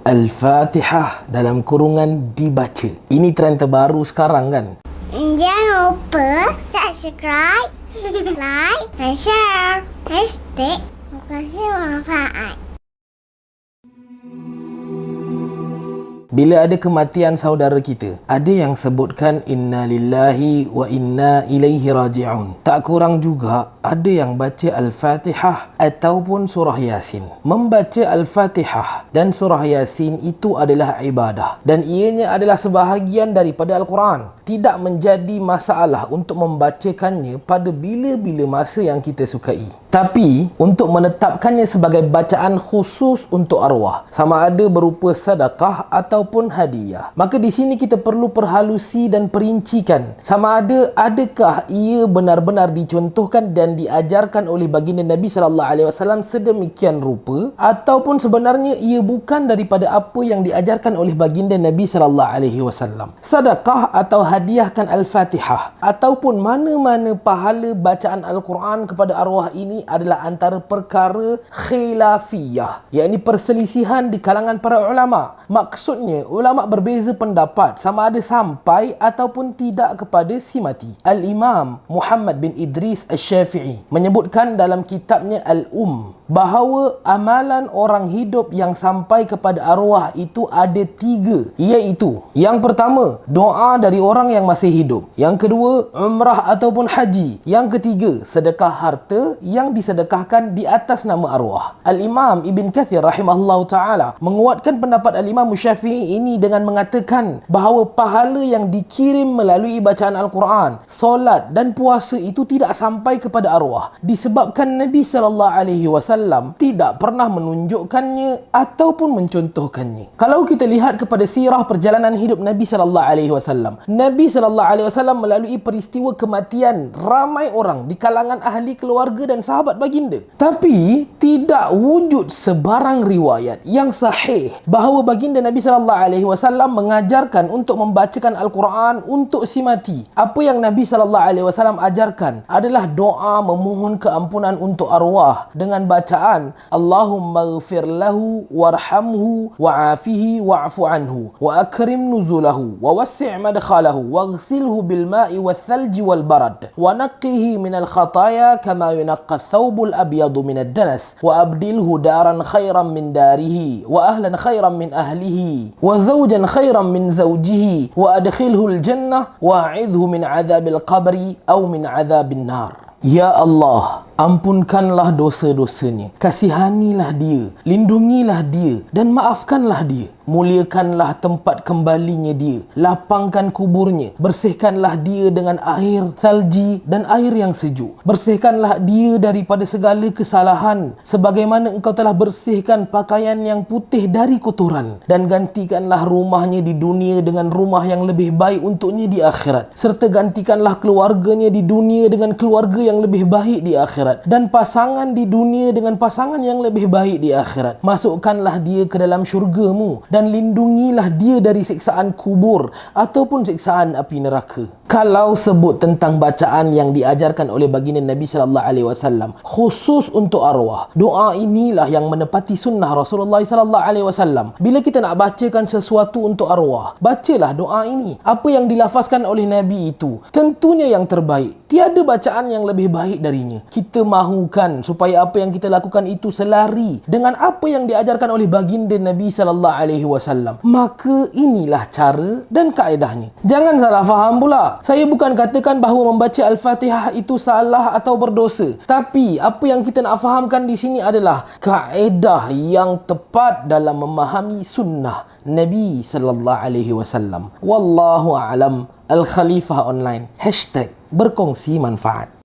Al-Fatihah dalam kurungan dibaca. Ini trend terbaru sekarang kan? Jangan lupa subscribe, like, dan share. Hashtag Makasih Manfaat. Bila ada kematian saudara kita, ada yang sebutkan inna lillahi wa inna ilaihi raji'un. Tak kurang juga ada yang baca Al-Fatihah ataupun surah Yasin. Membaca Al-Fatihah dan surah Yasin itu adalah ibadah dan ianya adalah sebahagian daripada Al-Quran. Tidak menjadi masalah untuk membacakannya pada bila-bila masa yang kita sukai. Tapi untuk menetapkannya sebagai bacaan khusus untuk arwah, sama ada berupa sedekah ataupun hadiah, maka di sini kita perlu perhalusi dan perincikan sama ada adakah ia benar-benar dicontohkan dan diajarkan oleh baginda Nabi sallallahu alaihi wasallam sedemikian rupa ataupun sebenarnya ia bukan daripada apa yang diajarkan oleh baginda Nabi sallallahu alaihi wasallam. Sedekah atau hadiahkan Al-Fatihah ataupun mana-mana pahala bacaan Al-Quran kepada arwah ini adalah antara perkara khilafiyah, yakni perselisihan di kalangan para ulama. Maksudnya ulama berbeza pendapat sama ada sampai ataupun tidak kepada si mati. Al-Imam Muhammad bin Idris Al-Syafi'i menyebutkan dalam kitabnya bahawa amalan orang hidup yang sampai kepada arwah itu ada 3, iaitu yang pertama, doa dari orang yang masih hidup. Yang kedua, umrah ataupun haji. Yang ketiga, sedekah harta yang disedekahkan di atas nama arwah. Al-Imam Ibn Kathir rahimahullah ta'ala menguatkan pendapat Al-Imam Syafi'i ini dengan mengatakan bahawa pahala yang dikirim melalui bacaan Al-Quran, solat dan puasa itu tidak sampai kepada arwah disebabkan Nabi SAW tidak pernah menunjukkannya ataupun mencontohkannya. Kalau kita lihat kepada sirah perjalanan hidup Nabi SAW, Nabi SAW melalui peristiwa kematian ramai orang di kalangan ahli keluarga dan sahabat baginda. Tapi tidak wujud sebarang riwayat yang sahih bahawa baginda Nabi SAW mengajarkan untuk membacakan Al-Quran untuk si mati. Apa yang Nabi SAW ajarkan adalah doa memohon keampunan untuk arwah dengan bacaan Allahumma ghfir lahu warhamhu wa'afihi wa'fu anhu wa akrim nuzulahu wa wassi' madkhalahu waghsilhu bil ma'i wal thalji wal barad wa naqqihi min al khataya kama yunaqqa ath-thawbul abyadu min ad-danas wa abdilhu daran khairan min darihi wa ahlan khairan min ahlihi wa zawjan khairan min zawjihi wa adkhilhu al jannah wa a'idhu min adhabil qabri aw min adhabin nar. Ya Allah, ampunkanlah dosa-dosanya, kasihanilah dia, lindungilah dia dan maafkanlah dia. Muliakanlah tempat kembalinya dia, lapangkan kuburnya, bersihkanlah dia dengan air salji dan air yang sejuk. Bersihkanlah dia daripada segala kesalahan sebagaimana engkau telah bersihkan pakaian yang putih dari kotoran, dan gantikanlah rumahnya di dunia dengan rumah yang lebih baik untuknya di akhirat, serta gantikanlah keluarganya di dunia dengan keluarga yang lebih baik di akhirat, dan pasangan di dunia dengan pasangan yang lebih baik di akhirat. Masukkanlah dia ke dalam syurgamu dan lindungilah dia dari siksaan kubur ataupun siksaan api neraka. Kalau sebut tentang bacaan yang diajarkan oleh baginda Nabi sallallahu alaihi wasallam khusus untuk arwah, doa inilah yang menepati sunnah Rasulullah sallallahu alaihi wasallam. Bila kita nak bacakan sesuatu untuk arwah, bacalah doa ini. Apa yang dilafazkan oleh Nabi itu tentunya yang terbaik. Tiada bacaan yang lebih baik darinya. Kita mahukan supaya apa yang kita lakukan itu selari dengan apa yang diajarkan oleh baginda Nabi sallallahu alaihi wasallam. Maka inilah cara dan kaedahnya. Jangan salah faham pula. Saya bukan katakan bahawa membaca Al-Fatihah itu salah atau berdosa. Tapi apa yang kita nak fahamkan di sini adalah kaedah yang tepat dalam memahami sunnah Nabi sallallahu alaihi wasallam. Wallahu a'lam. Al-Khalifah Online #berkongsi manfaat.